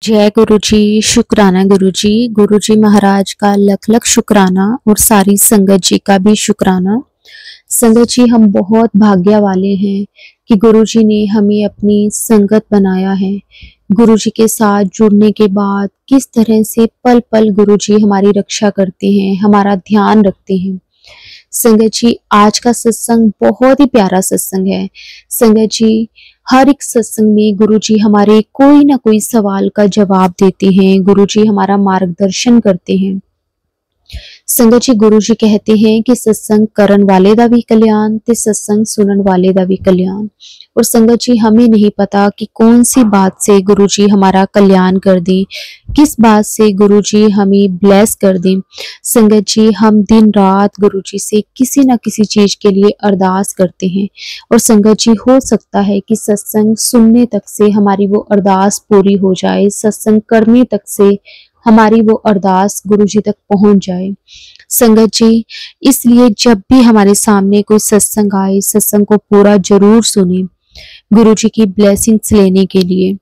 जय गुरु जी। शुक्राना गुरु जी। गुरु जी महाराज का लख लख शुक्राना और सारी संगत जी का भी शुक्राना। संगत जी, हम बहुत भाग्य वाले हैं कि गुरु जी ने हमें अपनी संगत बनाया है। गुरु जी के साथ जुड़ने के बाद किस तरह से पल पल गुरु जी हमारी रक्षा करते हैं, हमारा ध्यान रखते हैं। संगत जी, आज का सत्संग बहुत ही प्यारा सत्संग है। संगत जी, हर एक सत्संग में गुरुजी हमारे कोई ना कोई सवाल का जवाब देते हैं। गुरुजी हमारा मार्गदर्शन करते हैं। संगत जी, गुरु जी कहते हैं कि सत्संग करन वाले दा भी कल्याण ते सत्संग सुनन वाले दा भी कल्याण। और संगत जी, हमें नहीं पता कि कौन सी बात से गुरु जी हमारा कल्याण कर दें, किस बात से गुरु जी हमें ब्लेस कर दें। संगत जी, हम दिन रात गुरु जी से किसी ना किसी चीज के लिए अरदास करते हैं। और संगत जी, हो सकता है कि सत्संग सुनने तक से हमारी वो अरदास पूरी हो जाए, सत्संग करने तक से हमारी वो अरदास गुरु जी तक पहुंच जाए। संगत जी, इसलिए जब भी हमारे सामने कोई सत्संग आए, सत्संग को पूरा जरूर सुने, गुरु जी की ब्लेसिंग्स लेने के लिए।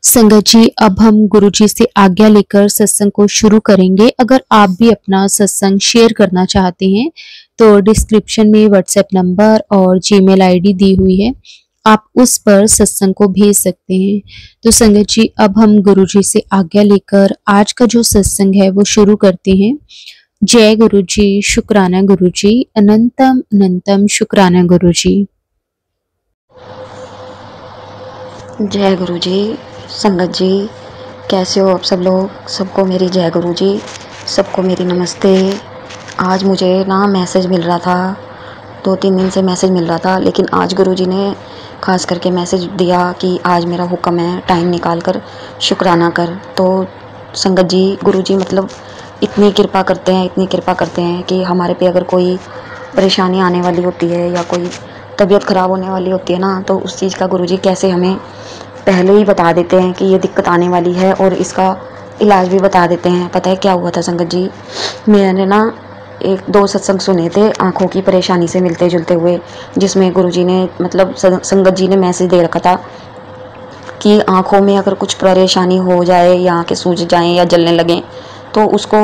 संगत जी, अब हम गुरु जी से आज्ञा लेकर सत्संग को शुरू करेंगे। अगर आप भी अपना सत्संग शेयर करना चाहते हैं तो डिस्क्रिप्शन में व्हाट्सएप नंबर और जीमेल आईडी दी हुई है, आप उस पर सत्संग को भेज सकते हैं। तो संगत जी, अब हम गुरु जी से आज्ञा लेकर आज का जो सत्संग है वो शुरू करते हैं। जय गुरु जी। शुक्राना गुरु जी। अनंतम अनंतम शुक्राना गुरु जी। जय गुरु जी। संगत जी, कैसे हो आप सब लोग? सबको मेरी जय गुरु जी, सबको मेरी नमस्ते। आज मुझे ना मैसेज मिल रहा था, 2-3 दिन से मैसेज मिल रहा था, लेकिन आज गुरु जी ने खास करके मैसेज दिया कि आज मेरा हुक्म है, टाइम निकाल कर शुक्राना कर। तो संगत जी, गुरु जी मतलब इतनी कृपा करते हैं, इतनी कृपा करते हैं कि हमारे पे अगर कोई परेशानी आने वाली होती है या कोई तबीयत ख़राब होने वाली होती है ना, तो उस चीज़ का गुरु जी कैसे हमें पहले ही बता देते हैं कि ये दिक्कत आने वाली है और इसका इलाज भी बता देते हैं। पता है क्या हुआ था संगत जी? मैंने ना 1-2 सत्संग सुने थे आँखों की परेशानी से मिलते जुलते हुए, जिसमें गुरुजी ने मतलब संगत जी ने मैसेज दे रखा था कि आँखों में अगर कुछ परेशानी हो जाए या आँखें सूज जाएं या जलने लगें तो उसको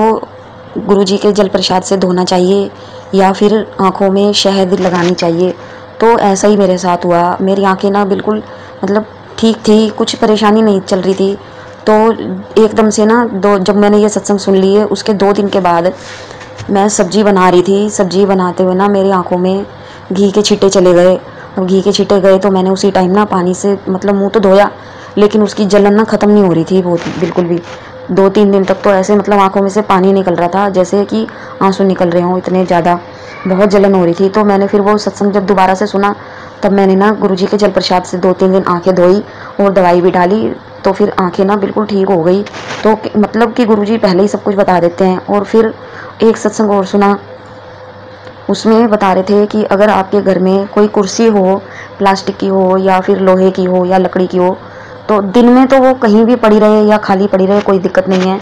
गुरुजी के जल प्रसाद से धोना चाहिए या फिर आँखों में शहद लगानी चाहिए। तो ऐसा ही मेरे साथ हुआ। मेरी आँखें ना बिल्कुल मतलब ठीक थी, कुछ परेशानी नहीं चल रही थी। तो एकदम से ना जब मैंने ये सत्संग सुन लिए उसके 2 दिन के बाद मैं सब्जी बना रही थी। सब्जी बनाते हुए ना मेरी आंखों में घी के छींटे चले गए। अब घी के छींटे गए तो मैंने उसी टाइम ना पानी से मतलब मुंह तो धोया, लेकिन उसकी जलन ना ख़त्म नहीं हो रही थी बहुत, बिल्कुल भी। 2-3 दिन तक तो ऐसे मतलब आंखों में से पानी निकल रहा था जैसे कि आंसू निकल रहे हों, इतने ज़्यादा बहुत जलन हो रही थी। तो मैंने फिर वो सत्संग जब दोबारा से सुना तब मैंने ना गुरुजी के जल प्रसाद से 2-3 दिन आंखें धोई और दवाई भी डाली, तो फिर आंखें ना बिल्कुल ठीक हो गई। तो मतलब कि गुरुजी पहले ही सब कुछ बता देते हैं। और फिर एक सत्संग और सुना, उसमें बता रहे थे कि अगर आपके घर में कोई कुर्सी हो, प्लास्टिक की हो या फिर लोहे की हो या लकड़ी की हो, तो दिन में तो वो कहीं भी पड़ी रहे या खाली पड़ी रहे कोई दिक्कत नहीं है,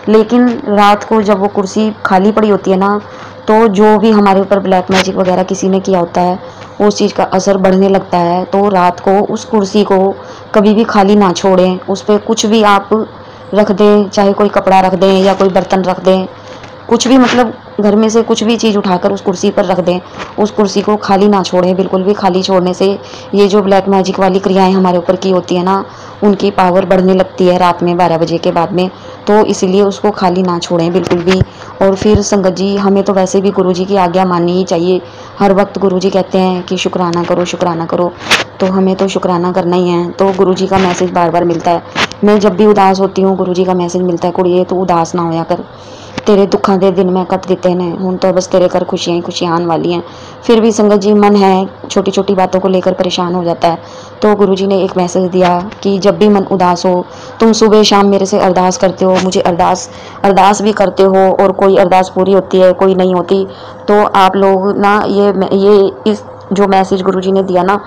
लेकिन रात को जब वो कुर्सी खाली पड़ी होती है ना, तो जो भी हमारे ऊपर ब्लैक मैजिक वगैरह किसी ने किया होता है उस चीज़ का असर बढ़ने लगता है। तो रात को उस कुर्सी को कभी भी खाली ना छोड़ें, उस पर कुछ भी आप रख दें, चाहे कोई कपड़ा रख दें या कोई बर्तन रख दें, कुछ भी मतलब घर में से कुछ भी चीज़ उठाकर उस कुर्सी पर रख दें, उस कुर्सी को खाली ना छोड़ें बिल्कुल भी। खाली छोड़ने से ये जो ब्लैक मैजिक वाली क्रियाएं हमारे ऊपर की होती है ना, उनकी पावर बढ़ने लगती है रात में 12 बजे के बाद में। तो इसलिए उसको खाली ना छोड़ें बिल्कुल भी। और फिर संगत जी, हमें तो वैसे भी गुरुजी की आज्ञा माननी ही चाहिए। हर वक्त गुरुजी कहते हैं कि शुक्राना करो, शुक्राना करो, तो हमें तो शुक्राना करना ही है। तो गुरुजी का मैसेज बार बार मिलता है। मैं जब भी उदास होती हूँ गुरुजी का मैसेज मिलता है, कुड़िए तू उदास ना होया कर, तेरे दुखों के दिन मैं कट दिते ने, हूँ तो बस तेरे घर खुशियाँ ही खुशियाँ आने वाली हैं। फिर भी संगत जी, मन है छोटी छोटी बातों को लेकर परेशान हो जाता है। तो गुरुजी ने एक मैसेज दिया कि जब भी मन उदास हो, तुम सुबह शाम मेरे से अरदास करते हो, मुझे अरदास भी करते हो, और कोई अरदास पूरी होती है, कोई नहीं होती। तो आप लोग ना ये इस जो मैसेज गुरुजी ने दिया ना,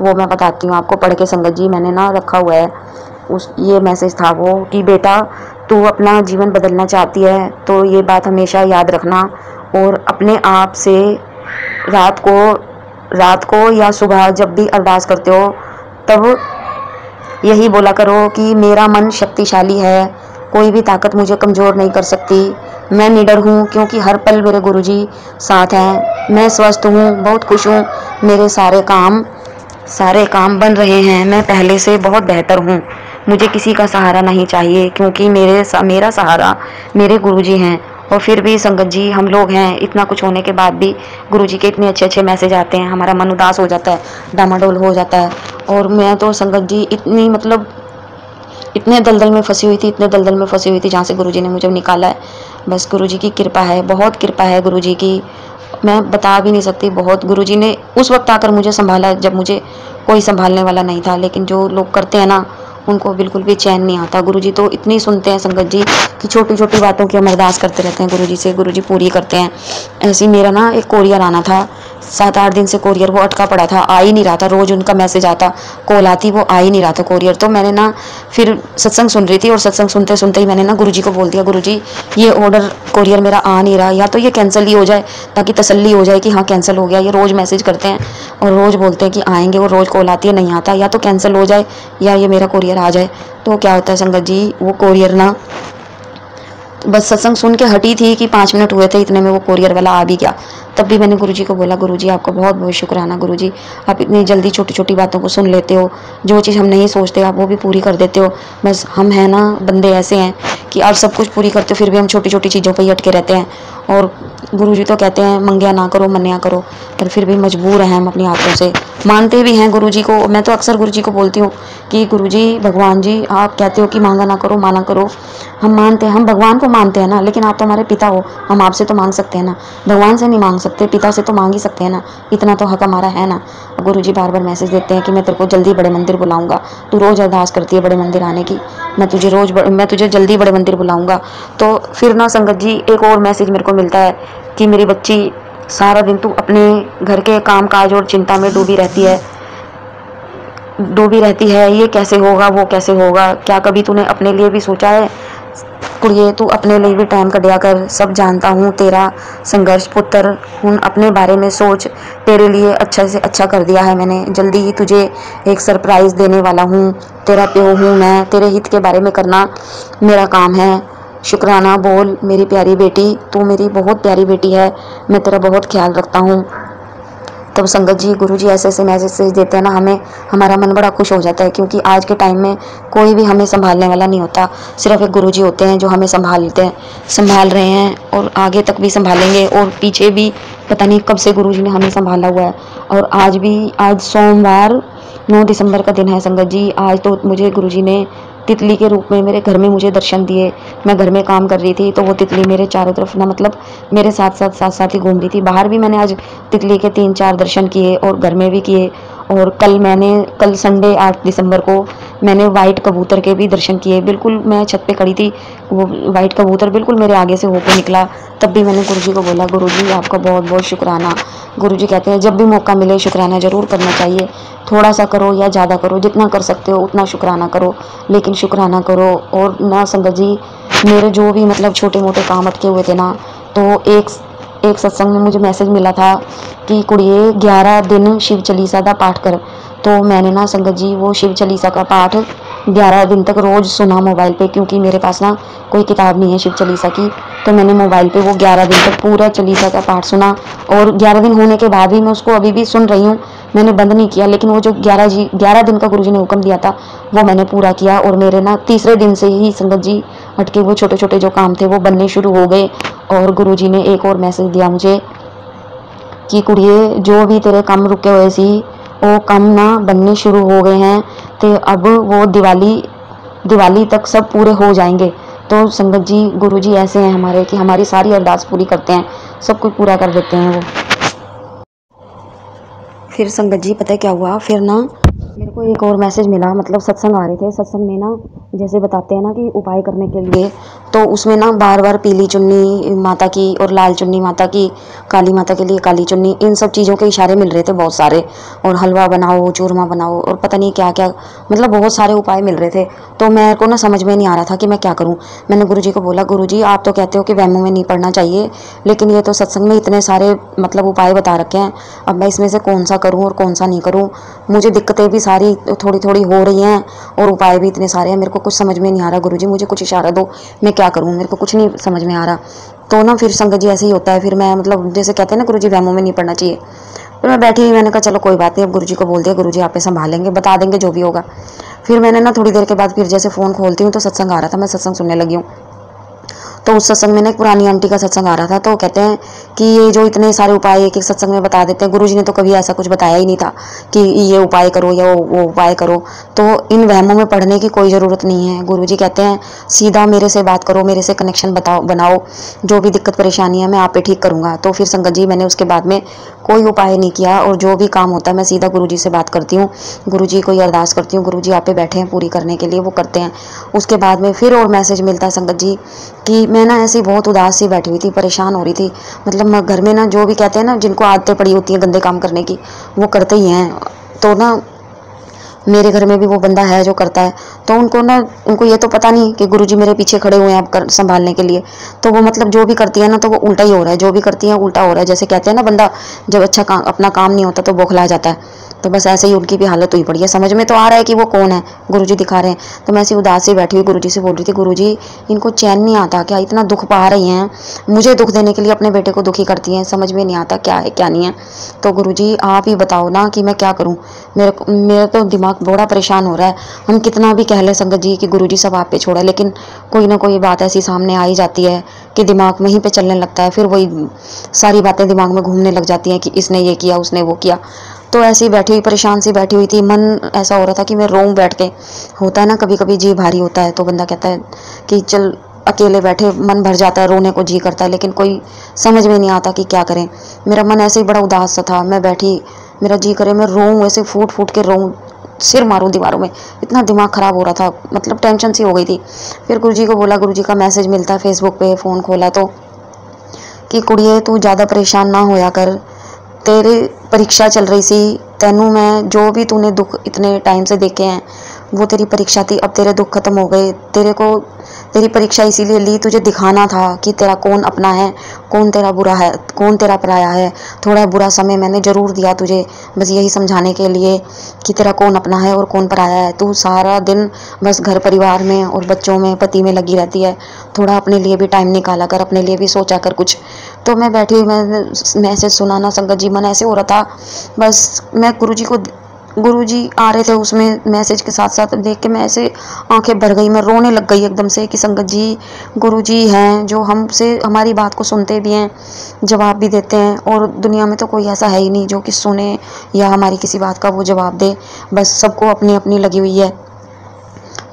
वो मैं बताती हूँ आपको पढ़ के। संगत जी, मैंने ना रखा हुआ है ये मैसेज था वो कि बेटा, तू अपना जीवन बदलना चाहती है तो ये बात हमेशा याद रखना, और अपने आप से रात को या सुबह जब भी अरदास करते हो तब यही बोला करो कि मेरा मन शक्तिशाली है, कोई भी ताकत मुझे कमज़ोर नहीं कर सकती। मैं निडर हूँ क्योंकि हर पल मेरे गुरुजी साथ हैं। मैं स्वस्थ हूँ, बहुत खुश हूँ। मेरे सारे काम बन रहे हैं। मैं पहले से बहुत बेहतर हूँ। मुझे किसी का सहारा नहीं चाहिए क्योंकि मेरा सहारा मेरे गुरुजी हैं। और फिर भी संगत जी, हम लोग हैं, इतना कुछ होने के बाद भी गुरुजी के इतने अच्छे अच्छे मैसेज आते हैं, हमारा मन उदास हो जाता है, डामाडोल हो जाता है। और मैं तो संगत जी इतनी मतलब इतने दलदल में फंसी हुई थी, इतने दलदल में फंसी हुई थी जहाँ से गुरुजी ने मुझे निकाला है। बस गुरुजी की कृपा है, बहुत कृपा है गुरुजी की, मैं बता भी नहीं सकती। बहुत गुरुजी ने उस वक्त आकर मुझे संभाला जब मुझे कोई संभालने वाला नहीं था। लेकिन जो लोग करते हैं ना, उनको बिल्कुल भी चैन नहीं आता। गुरुजी तो इतनी सुनते हैं संगत जी कि छोटी छोटी बातों की हम अरदास करते रहते हैं गुरुजी से, गुरुजी पूरी करते हैं। ऐसे ही मेरा ना एक कोरियर आना था, 7-8 दिन से कोरियर वो अटका पड़ा था, आ ही नहीं रहा था। रोज़ उनका मैसेज आता, कॉल आती, वो आ ही नहीं रहा था कोरियर। तो मैंने ना फिर सत्संग सुन रही थी और सत्संग सुनते सुनते ही मैंने ना गुरुजी को बोल दिया, गुरुजी ये ऑर्डर कोरियर मेरा आ नहीं रहा, या तो ये कैंसिल ही हो जाए ताकि तसल्ली हो जाए कि हाँ कैंसिल हो गया। ये रोज़ मैसेज करते हैं और रोज़ बोलते हैं कि आएंगे, और रोज़ कॉल आती है नहीं आता, या तो कैंसिल हो जाए या ये मेरा कोरियर आ जाए। तो क्या होता है संगत जी, वो कोरियर ना बस सत्संग सुन के हटी थी कि 5 मिनट हुए थे, इतने में वो कोरियर वाला आ भी गया। तब भी मैंने गुरुजी को बोला, गुरुजी आपका बहुत बहुत शुक्राना गुरुजी, आप इतनी जल्दी छोटी छोटी बातों को सुन लेते हो, जो चीज़ हम नहीं सोचते आप वो भी पूरी कर देते हो। बस हम हैं ना, बंदे ऐसे हैं कि आप सब कुछ पूरी करते हो, फिर भी हम छोटी छोटी चीज़ों पर ही अटके रहते हैं। और गुरुजी तो कहते हैं मंगया ना करो मन्या करो, पर फिर भी मजबूर हैं हम अपनी आदतों से। मानते भी हैं गुरुजी को, मैं तो अक्सर गुरुजी को बोलती हूँ कि गुरुजी भगवान जी आप कहते हो कि मांगा ना करो माना करो, हम मानते हैं, हम भगवान को मानते हैं ना, लेकिन आप तो हमारे पिता हो, हम आपसे तो मांग सकते हैं ना, भगवान से नहीं मांग सकते, पिता से तो मांग ही सकते हैं ना, इतना तो हक हमारा है ना। गुरुजी बार बार मैसेज देते हैं कि मैं तेरे को जल्दी बड़े मंदिर बुलाऊंगा, तू रोज़ अरदास करती है बड़े मंदिर आने की, मैं तुझे जल्दी बड़े मंदिर बुलाऊंगा। तो फिर ना संगत जी एक और मैसेज मेरे को मिलता है कि मेरी बच्ची सारा दिन तू अपने घर के काम काज और चिंता में डूबी रहती है, ये कैसे होगा वो कैसे होगा, क्या कभी तूने अपने लिए भी सोचा है कुड़िए, तू अपने लिए भी टाइम कढ़िया कर। सब जानता हूँ तेरा संघर्ष पुत्र, हूँ अपने बारे में सोच, तेरे लिए अच्छा से अच्छा कर दिया है मैंने, जल्दी ही तुझे एक सरप्राइज़ देने वाला हूँ, तेरा प्यो हूँ मैं, तेरे हित के बारे में करना मेरा काम है। शुक्राना बोल मेरी प्यारी बेटी, तू मेरी बहुत प्यारी बेटी है, मैं तेरा बहुत ख्याल रखता हूँ। तब संगत जी गुरुजी ऐसे ऐसे मैसेज देते हैं ना हमें, हमारा मन बड़ा खुश हो जाता है, क्योंकि आज के टाइम में कोई भी हमें संभालने वाला नहीं होता, सिर्फ एक गुरुजी होते हैं जो हमें संभाल रहे हैं और आगे तक भी संभालेंगे, और पीछे भी पता नहीं कब से गुरुजी ने हमें संभाला हुआ है। और आज सोमवार 9 दिसंबर का दिन है संगत जी। आज तो मुझे गुरुजी ने तितली के रूप में मेरे घर में मुझे दर्शन दिए। मैं घर में काम कर रही थी तो वो तितली मेरे चारों तरफ ना, मतलब मेरे साथ ही घूम रही थी। बाहर भी मैंने आज तितली के 3-4 दर्शन किए और घर में भी किए। और कल संडे 8 दिसंबर को मैंने वाइट कबूतर के भी दर्शन किए। बिल्कुल मैं छत पे खड़ी थी, वो वाइट कबूतर बिल्कुल मेरे आगे से होकर निकला। तब भी मैंने गुरुजी को बोला, गुरुजी आपका बहुत बहुत शुक्राना। गुरुजी कहते हैं जब भी मौका मिले शुक्राना ज़रूर करना चाहिए, थोड़ा सा करो या ज़्यादा करो, जितना कर सकते हो उतना शुक्राना करो, लेकिन शुक्राना करो। और ना संगत जी मेरे जो भी मतलब छोटे मोटे काम अटके हुए थे ना, तो एक सत्संग में मुझे मैसेज मिला था कि कुड़िए 11 दिन शिव चालीसा का पाठ कर। तो मैंने ना संगत जी वो शिव चालीसा का पाठ 11 दिन तक रोज़ सुना मोबाइल पे, क्योंकि मेरे पास ना कोई किताब नहीं है शिव चालीसा की। तो मैंने मोबाइल पे वो 11 दिन तक पूरा चालीसा का पाठ सुना, और 11 दिन होने के बाद भी मैं उसको अभी भी सुन रही हूँ, मैंने बंद नहीं किया। लेकिन वो जो 11 दिन का गुरुजी ने हुक्म दिया था वो मैंने पूरा किया, और मेरे ना तीसरे दिन से ही संगत जी अटके वो छोटे छोटे जो काम थे वो बनने शुरू हो गए। और गुरुजी ने एक और मैसेज दिया मुझे कि कुड़िए जो भी तेरे काम रुके हुए सी वो काम ना बनने शुरू हो गए हैं, तो अब वो दिवाली तक सब पूरे हो जाएंगे। तो संगत जी गुरुजी ऐसे हैं हमारे कि हमारी सारी अरदास पूरी करते हैं, सब कुछ पूरा कर देते हैं वो। फिर संगत जी पता है क्या हुआ, फिर ना मेरे को एक और मैसेज मिला, मतलब सत्संग आ रहे थे, सत्संग में ना जैसे बताते हैं ना कि उपाय करने के लिए, तो उसमें ना बार बार पीली चुन्नी माता की और लाल चुन्नी माता की, काली माता के लिए काली चुन्नी, इन सब चीज़ों के इशारे मिल रहे थे बहुत सारे। और हलवा बनाओ, चूरमा बनाओ, और पता नहीं क्या क्या, मतलब बहुत सारे उपाय मिल रहे थे। तो मेरे को ना समझ में नहीं आ रहा था कि मैं क्या करूं। मैंने गुरुजी को बोला, गुरुजी आप तो कहते हो कि वहमों में नहीं पड़ना चाहिए, लेकिन ये तो सत्संग में इतने सारे मतलब उपाय बता रखे हैं, अब मैं इसमें से कौन सा करूँ और कौन सा नहीं करूँ। मुझे दिक्कतें भी सारी थोड़ी थोड़ी हो रही हैं और उपाय भी इतने सारे हैं, मेरे को कुछ समझ में नहीं आ रहा। गुरुजी मुझे कुछ इशारा दो, मैं क्या करूँ, मेरे को कुछ नहीं समझ में आ रहा। तो ना फिर संगत जी ऐसे ही होता है, फिर मैं मतलब जैसे कहते हैं ना गुरुजी वहमों में नहीं पड़ना चाहिए। फिर मैं बैठी, मैंने कहा चलो कोई बात नहीं, अब गुरुजी को बोल दिया, गुरुजी आपे संभालेंगे, बता देंगे जो भी होगा। फिर मैंने ना थोड़ी देर के बाद फिर जैसे फ़ोन खोलती हूँ तो सत्संग आ रहा था, मैं सत्संग सुनने लगी हूँ। तो उस सत्संग में ना एक पुरानी आंटी का सत्संग आ रहा था, तो कहते हैं कि ये जो इतने सारे उपाय एक एक सत्संग में बता देते हैं, गुरुजी ने तो कभी ऐसा कुछ बताया ही नहीं था कि ये उपाय करो या वो उपाय करो। तो इन वहमों में पढ़ने की कोई ज़रूरत नहीं है। गुरुजी कहते हैं सीधा मेरे से बात करो, मेरे से कनेक्शन बनाओ, जो भी दिक्कत परेशानी है मैं आप पे ठीक करूँगा। तो फिर संगत जी मैंने उसके बाद में कोई उपाय नहीं किया, और जो भी काम होता है मैं सीधा गुरुजी से बात करती हूँ, गुरुजी को ये अरदास करती हूँ, गुरुजी आप पे बैठे हैं पूरी करने के लिए, वो करते हैं। उसके बाद में फिर और मैसेज मिलता है संगत जी कि मैं ना ऐसी बहुत उदास सी बैठी हुई थी, परेशान हो रही थी। मतलब घर में ना जो भी कहते हैं ना, जिनको आदतें पड़ी होती हैं गंदे काम करने की, वो करते ही हैं। तो ना मेरे घर में भी वो बंदा है जो करता है, तो उनको ये तो पता नहीं कि गुरुजी मेरे पीछे खड़े हुए हैं आप संभालने के लिए। तो वो मतलब जो भी करती है ना, तो वो उल्टा ही हो रहा है, जो भी करती है उल्टा हो रहा है। जैसे कहते हैं ना बंदा जब अच्छा अपना काम नहीं होता तो बौखला जाता है, तो बस ऐसे ही उनकी भी हालत हुई पड़ी है। समझ में तो आ रहा है कि वो कौन है, गुरुजी दिखा रहे हैं। तो मैं ऐसी उदास से बैठी हुई गुरुजी से बोल रही थी, गुरुजी इनको चैन नहीं आता क्या, इतना दुख पा रही हैं, मुझे दुख देने के लिए अपने बेटे को दुखी करती हैं, समझ में नहीं आता क्या है क्या नहीं है। तो गुरुजी आप ही बताओ ना कि मैं क्या करूं, मेरा तो दिमाग बड़ा परेशान हो रहा है। हम कितना भी कह लें संगत जी कि गुरुजी सब आप पे छोड़ा, लेकिन कोई ना कोई बात ऐसी सामने आ ही जाती है कि दिमाग वहीं पे चलने लगता है, फिर वही सारी बातें दिमाग में घूमने लग जाती हैं कि इसने ये किया, उसने वो किया। तो ऐसे ही बैठी हुई, परेशान सी बैठी हुई थी, मन ऐसा हो रहा था कि मैं रोऊं बैठ के। होता है ना कभी कभी जी भारी होता है, तो बंदा कहता है कि चल अकेले बैठे मन भर जाता है, रोने को जी करता है, लेकिन कोई समझ में नहीं आता कि क्या करें। मेरा मन ऐसे ही बड़ा उदास सा था, मैं बैठी, मेरा जी करे मैं रोऊं, ऐसे फूट फूट के रोऊं, सिर मारूं दीवारों में, इतना दिमाग ख़राब हो रहा था, मतलब टेंशन सी हो गई थी। फिर गुरुजी को बोला, गुरुजी का मैसेज मिलता है फेसबुक पे, फ़ोन खोला तो कि कुड़िए तू ज़्यादा परेशान ना होया कर, तेरी परीक्षा चल रही सी, तेनू मैं जो भी तूने दुख इतने टाइम से देखे हैं वो तेरी परीक्षा थी, अब तेरे दुख खत्म हो गए। तेरी परीक्षा इसीलिए ली, तुझे दिखाना था कि तेरा कौन अपना है, कौन तेरा बुरा है, कौन तेरा पराया है। थोड़ा बुरा समय मैंने ज़रूर दिया तुझे, बस यही समझाने के लिए कि तेरा कौन अपना है और कौन पराया है। तू सारा दिन बस घर परिवार में और बच्चों में, पति में लगी रहती है, थोड़ा अपने लिए भी टाइम निकाला कर, अपने लिए भी सोचा कर कुछ। तो मैं बैठी, मैं मैसेज सुना ना संगत जी, मन ऐसे हो रहा था बस। मैं गुरुजी आ रहे थे उसमें मैसेज के साथ साथ, देख के मैं ऐसे आंखें भर गई, मैं रोने लग गई एकदम से कि संगत जी गुरुजी हैं जो हमसे हमारी बात को सुनते भी हैं, जवाब भी देते हैं, और दुनिया में तो कोई ऐसा है ही नहीं जो कि सुने या हमारी किसी बात का वो जवाब दे। बस सबको अपनी अपनी लगी हुई है,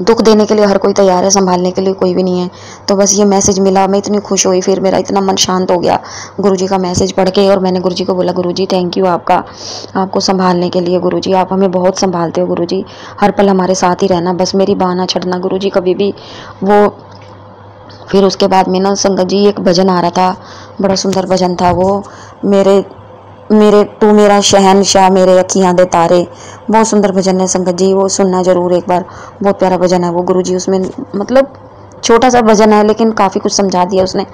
दुख देने के लिए हर कोई तैयार है, संभालने के लिए कोई भी नहीं है। तो बस ये मैसेज मिला, मैं इतनी खुश हुई, फिर मेरा इतना मन शांत हो गया गुरुजी का मैसेज पढ़ के। और मैंने गुरुजी को बोला, गुरुजी थैंक यू आपको संभालने के लिए। गुरुजी आप हमें बहुत संभालते हो, गुरुजी हर पल हमारे साथ ही रहना, बस मेरी बाह ना छड़ना गुरुजी कभी भी। वो फिर उसके बाद में ना संगत जी एक भजन आ रहा था, बड़ा सुंदर भजन था वो, मेरे मेरे तू मेरा शहनशाह मेरे अखियां दे तारे, बहुत सुंदर भजन है संगत जी, वो सुनना जरूर एक बार, बहुत प्यारा भजन है वो। गुरुजी उसमें मतलब छोटा सा भजन है लेकिन काफ़ी कुछ समझा दिया उसने।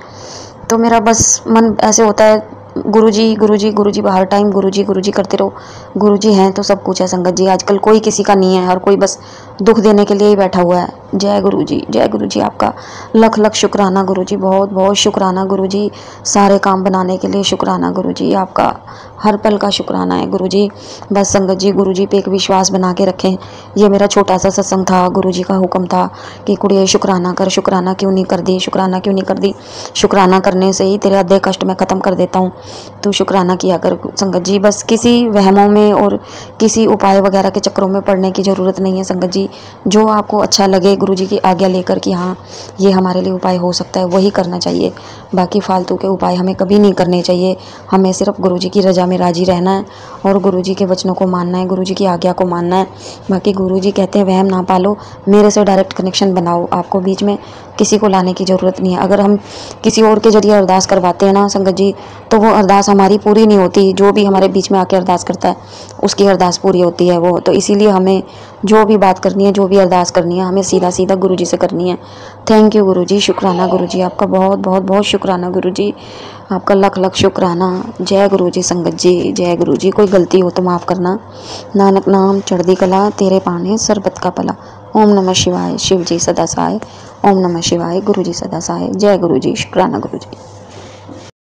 तो मेरा बस मन ऐसे होता है, गुरुजी गुरुजी गुरुजी हर टाइम गुरुजी गुरुजी करते रहो। गुरुजी हैं तो सब कुछ है संगत जी, आजकल कोई किसी का नहीं है, हर कोई बस दुख देने के लिए ही बैठा हुआ है। जय गुरुजी आपका लख लख शुक्राना गुरुजी, बहुत बहुत शुक्राना गुरुजी, सारे काम बनाने के लिए शुक्राना गुरुजी, आपका हर पल का शुक्राना है गुरुजी। बस संगत जी गुरुजी पे एक विश्वास बना के रखें। ये मेरा छोटा सा सत्संग था, गुरुजी का हुक्म था कि कुड़िए शुक्राना कर, शुक्राना क्यों नहीं कर दी, शुक्राना क्यों नहीं कर दी, शुक्राना करने से ही तेरे आधे कष्ट मैं ख़त्म कर देता हूँ। तो शुक्राना किया कर संगत जी। बस किसी वहमों में और किसी उपाय वगैरह के चक्करों में पड़ने की ज़रूरत नहीं है संगत जी। जो आपको अच्छा लगे गुरुजी की आज्ञा लेकर कि हाँ ये हमारे लिए उपाय हो सकता है, वही करना चाहिए। बाकी फालतू के उपाय हमें कभी नहीं करने चाहिए। हमें सिर्फ गुरुजी की रज़ा में राजी रहना है और गुरुजी के वचनों को मानना है, गुरुजी की आज्ञा को मानना है। बाकी गुरुजी कहते हैं वहम ना पालो, मेरे से डायरेक्ट कनेक्शन बनाओ। आपको बीच में किसी को लाने की ज़रूरत नहीं है। अगर हम किसी और के जरिए अरदास करवाते हैं ना संगत जी, तो वो अरदास हमारी पूरी नहीं होती। जो भी हमारे बीच में आके अरदास करता है उसकी अरदास पूरी होती है वो। तो इसीलिए हमें जो भी बात करनी है, जो भी अरदास करनी है, हमें सीधा सीधा गुरुजी से करनी है। थैंक यू गुरुजी, शुक्राना गुरुजी, आपका बहुत बहुत बहुत शुक्राना गुरुजी, आपका लख लख शुक्राना। जय गुरुजी संगत जी, जय गुरुजी। कोई गलती हो तो माफ़ करना। नानक नाम चढ़दी कला, तेरे पाने सरबत का भला। ओम नमः शिवाय, शिव जी सदा सहाय। ओम नमः शिवाय, गुरु जी सदा सहाय। जय गुरु जी, शुक्राना गुरु जी।